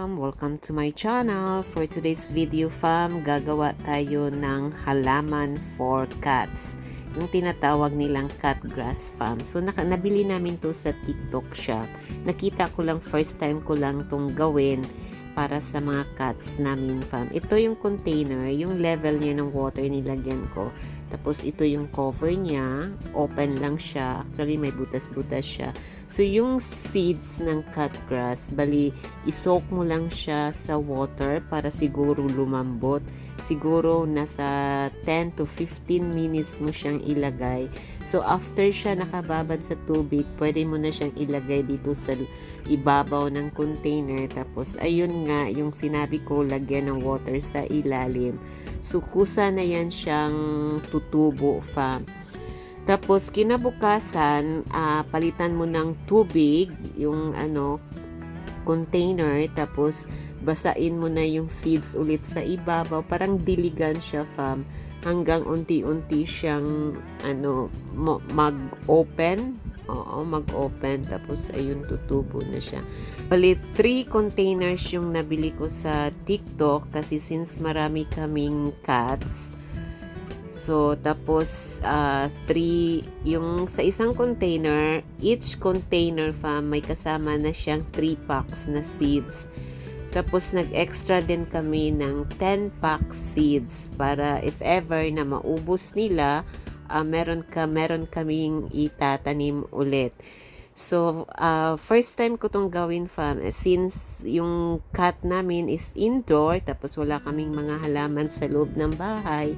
fam! Welcome to my channel. For today's video fam, gagawa tayo ng halaman for cats. Yung tinatawag nilang cat grass fam. So nabili namin to sa TikTok shop. Nakita ko lang, first time ko lang tong gawin para sa mga cats namin fam. Ito yung container, yung level niya ng water nilagyan ko. Tapos ito yung cover niya, open lang siya. Actually may butas-butas siya. So yung seeds ng cat grass, bali isoak mo lang siya sa water para siguro lumambot. Siguro nasa 10 to 15 minutes mo siyang ilagay. So after siya nakababad sa tubig, pwede mo na siyang ilagay dito sa ibabaw ng container. Tapos ayun nga, yung sinabi ko, lagyan ng water sa ilalim. So kusa na yan siyang tutubo fam. Tapos kinabukasan, palitan mo ng tubig yung container, tapos basain mo na yung seeds ulit sa ibabaw, parang diligan siya fam, hanggang unti-unti siyang mag-open. Oo, mag-open. Tapos ayun, tutubo na siya. Bali 3 containers yung nabili ko sa TikTok kasi since marami kaming cats. So, tapos 3 yung sa isang container, each container fam may kasama na siyang 3 packs na seeds. Tapos nag-extra din kami ng 10 pack seeds para if ever na maubos nila, meron kaming itatanim ulit. So, first time ko tong gawin fam, since yung cat namin is indoor, tapos wala kaming mga halaman sa loob ng bahay,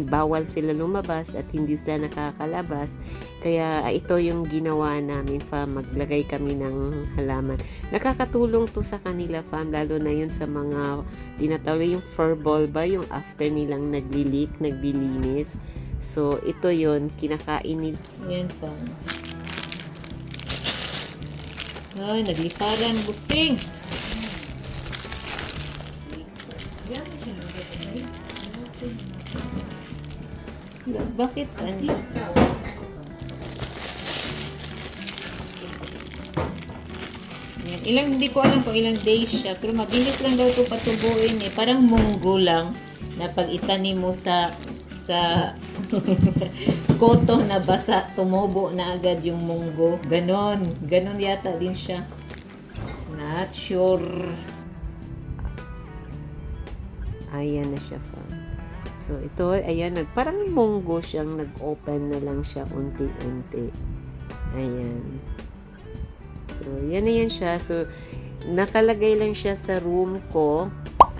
bawal sila lumabas at hindi sila nakakalabas, kaya ito yung ginawa namin fam, maglagay kami ng halaman. Nakakatulong to sa kanila fam, lalo na yun sa mga tinatawag yung fur ball ba, yung after nilang naglilinis. So, ito yun, kinakain nila. Ayan pa. Ay, nagliparan, busing. Bakit? Hindi ko alam kung ilang days siya, pero mabilis lang daw ito patubuin eh. Parang munggo lang na pag itanim mo sa koto na basa, tumubo na agad yung munggo. Ganon yata din siya. Not sure. Ayan na siya fam. So ito, ayan, parang munggo siyang nag-open na lang siya unti-unti. Ayan. So yan na yan siya. So nakalagay lang siya sa room ko.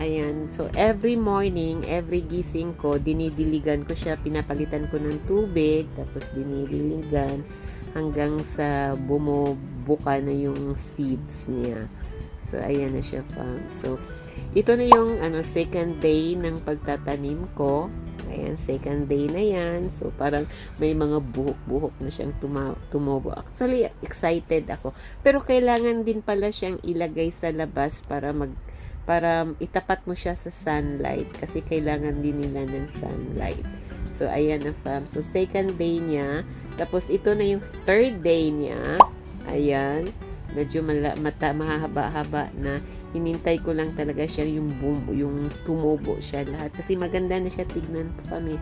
Ayan. So, every morning, every gising ko, dinidiligan ko siya, pinapalitan ko ng tubig, tapos dinidiligan hanggang sa bumubuka na yung seeds niya. So, ayan na siya fam. So, ito na yung second day ng pagtatanim ko. Ayan, second day na yan. So, parang may mga buhok-buhok na siyang tumubo. Actually, excited ako. Pero kailangan din pala siyang ilagay sa labas para itapat mo siya sa sunlight kasi kailangan din nila ng sunlight. So, ayan na fam. So, second day niya. Tapos, ito na yung third day niya. Ayan. Medyo mahaba-haba na. Hinintay ko lang talaga siya yung tumubo siya lahat. Kasi maganda na siya tignan fam eh.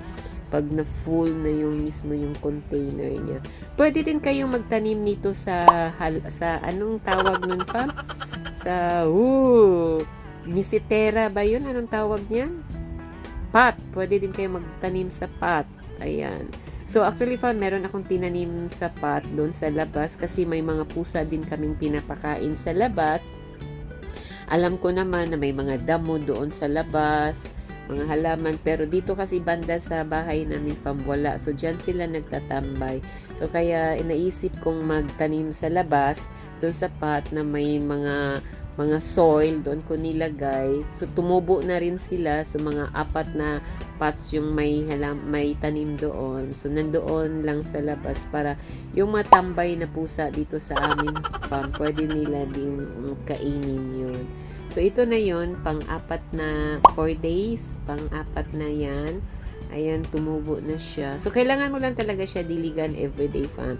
Pag na full na yung mismo yung container niya. Pwede din kayong magtanim nito sa anong tawag nun fam? Sa misitera ba yun? Anong tawag niyan? Pot. Pwede din kayo magtanim sa pot. Ayan. So, actually, fam, meron akong tinanim sa pot doon sa labas kasi may mga pusa din kaming pinapakain sa labas. Alam ko naman na may mga damo doon sa labas, mga halaman. Pero dito kasi banda sa bahay namin, fam, wala. So, dyan sila nagtatambay. So, kaya inaisip kong magtanim sa labas doon sa pot na may mga soil, doon ko nilagay. So, tumubo na rin sila. So, mga 4 na pots yung may tanim doon. So, nandoon lang sa labas para yung matambay na pusa dito sa amin fam, pwede nila din kainin yun. So, ito na yun, pang-4 na 4 days. Pang-4 na yan. Ayan, tumubo na siya. So, kailangan mo lang talaga siya diligan everyday, fam.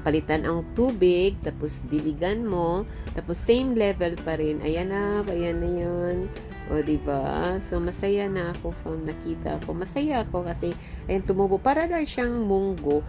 Palitan ang tubig, tapos diligan mo, tapos same level pa rin. Ayan na yun. O, diba? So, masaya na ako, fam. Nakita ko. Masaya ako kasi, ayan, tumubo. Para lang siyang munggo.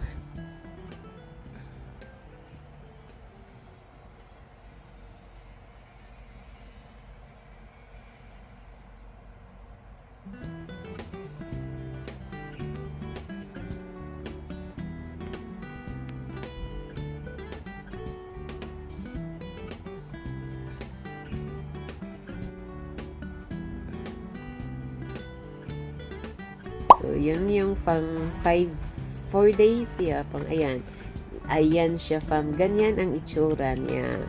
So, yun yung pang 4 days siya. Ayan. Ayan siya, fam. Ganyan ang itsura niya.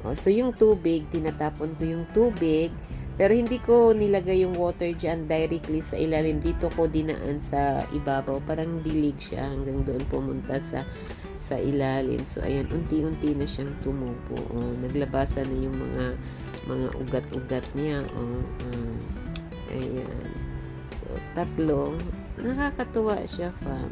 O, so, yung tubig, tinatapon ko yung tubig. Pero hindi ko nilagay yung water dyan directly sa ilalim. Dito ko dinaan sa ibabaw. Parang dilig siya hanggang doon pumunta sa ilalim. So, ayan. Unti-unti na siyang tumubo. O, naglabasan na yung mga ugat-ugat niya. O, ayan. So, 3. Nakakatuwa siya, fam.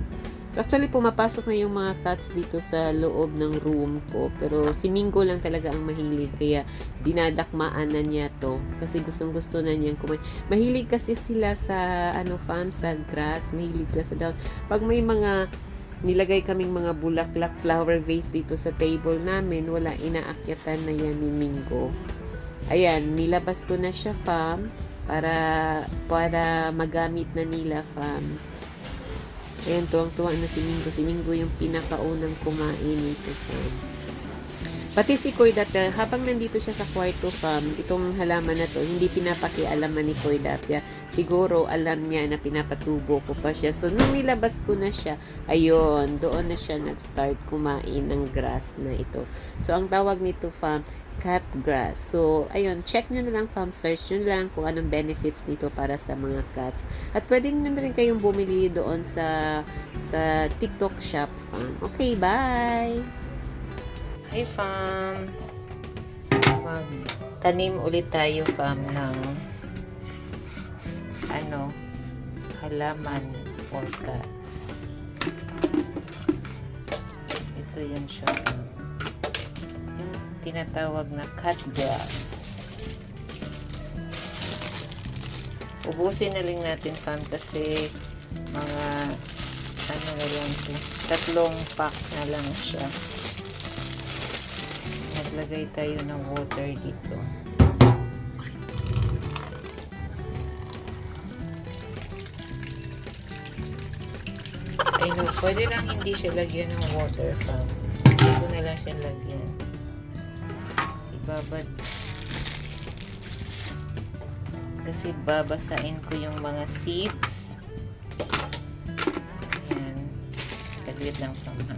So, actually, pumapasok na yung mga cats dito sa loob ng room ko. Pero, si Mingo lang talaga ang mahilig. Kaya, dinadakmaan na niya to. Kasi gustong-gusto na niyang kumain. Mahilig kasi sila sa, fam, sa grass. Mahilig sila sa down. Pag may mga nilagay kaming mga bulaklak flower vase dito sa table namin, wala, inaakyatan na yan ni Mingo. Ayan, nilabas ko na siya, fam. Para magamit na nila, fam. Ayan, tuwang-tuwa na si Mingo. Si Mingo yung pinakaunang kumain nito, fam. Pati si Koy Dapia, habang nandito siya sa kwarto, fam, itong halaman na to, hindi pinapakialaman ni Koy Dapia. Siguro, alam niya na pinapatubo ko pa siya. So, nung nilabas ko na siya, ayun, doon na siya nag-start kumain ng grass na ito. So, ang tawag nito, fam, cat grass. So, ayun, check nyo na lang, fam, search nyo lang kung anong benefits nito para sa mga cats. At pwede nyo na rin kayong bumili doon sa TikTok shop, fam. Okay, bye! Hi, fam! Magtanim ulit tayo, fam, ng halaman for cats. Ito yun siya, fam. Tinatawag na cat grass. Ubusin na lang natin, fam, kasi mga na lang ito. 3 pack na lang siya. Naglagay tayo ng water dito. Ay no, pwede lang hindi siya lagyan ng water, fam. Hindi ko na lang siya lagyan. Ibabad. Kasi babasain ko yung mga seeds. Ayan. Taglit lang pa, ha.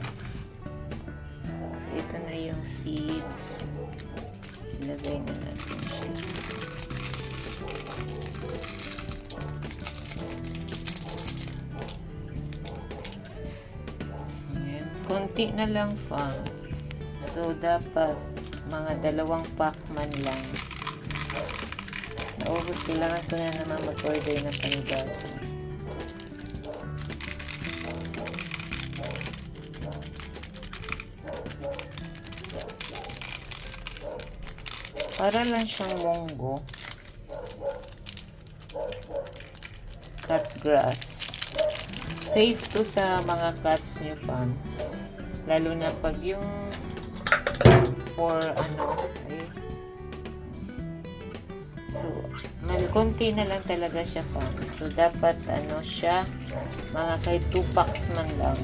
So, ito na yung seeds. Ilagay na natin siya. Ayan. Konti na lang, fam. So, dapat mga 2 pack man lang. Naubos, kailangan ko na naman mag-order ng panibago. Para lang siyang munggo. Cat grass. Safe to sa mga cats nyo, fam. Lalo na pag yung so, konti na lang talaga siya, fam. So, dapat, siya, mga kahit 2 packs man lang.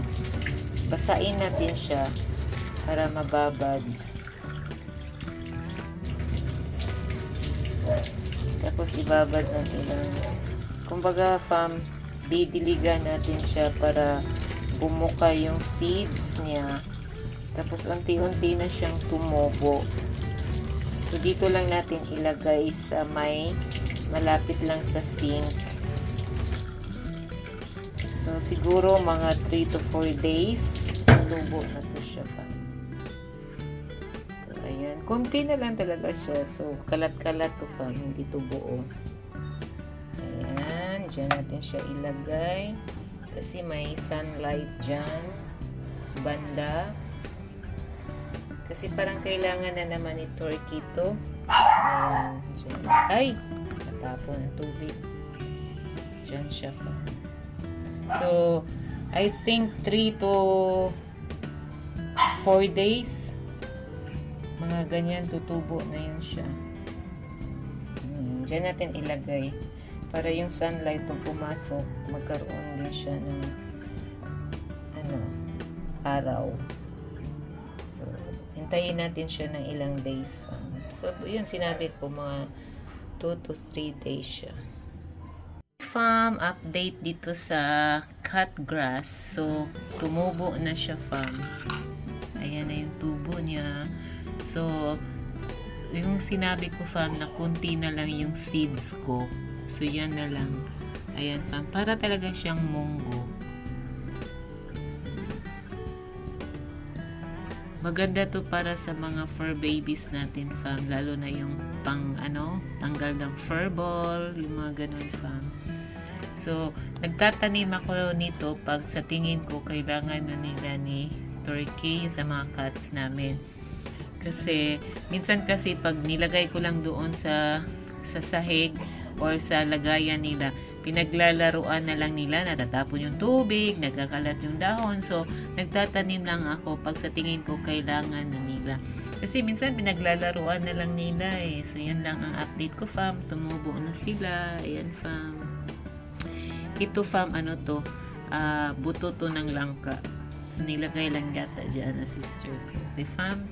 Basain natin siya para mababad. Tapos, ibabad natin lang. Kumbaga, fam, didiligan natin siya para bumuka yung seeds niya. Tapos, unti-unti na siyang tumubo. So, dito lang natin ilagay sa malapit lang sa sink. So, siguro mga 3 to 4 days, tubo na to siya, fam. So, ayan. Kunti na lang talaga siya. So, kalat-kalat to, fam. Hindi to buo. Ayan. Diyan natin siya ilagay. Kasi may sunlight dyan. Banda. Kasi parang kailangan na naman ni turkey to. Ayan. Diyan. Ay! Natapon ang tubig. Diyan siya pa. So, I think 3 to 4 days. Mga ganyan, tutubo na yun siya. Diyan natin ilagay. Para yung sunlight pag pumasok, magkaroon din siya ng araw. So, hintayin natin siya ng ilang days pa. So, yun sinabi ko, mga 2 to 3 days siya. Fam, update dito sa cut grass. So, tumubo na siya, fam. Ayan na yung tubo niya. So, yung sinabi ko, fam, na kunti na lang yung seeds ko. So, yan na lang. Ayan, fam. Para talaga siyang munggo. Maganda to para sa mga fur babies natin, fam. Lalo na yung tanggal ng fur ball, yung mga ganun, fam. So, nagtatanim ako nito pag sa tingin ko kailangan na nila ni turkey sa mga cats namin. Kasi, minsan kasi pag nilagay ko lang doon sa sahig or sa lagayan nila, pinaglalaruan na lang nila, natatapon yung tubig, nagkakalat yung dahon. So, nagtatanim lang ako pag sa tingin ko kailangan na nila. Kasi minsan pinaglalaruan na lang nila eh. So, yan lang ang update ko, fam. Tumubo na sila. Ayan, fam. Ito, fam, buto to ng langka. So, nilagay lang yata dyan na sister ko. Okay, fam?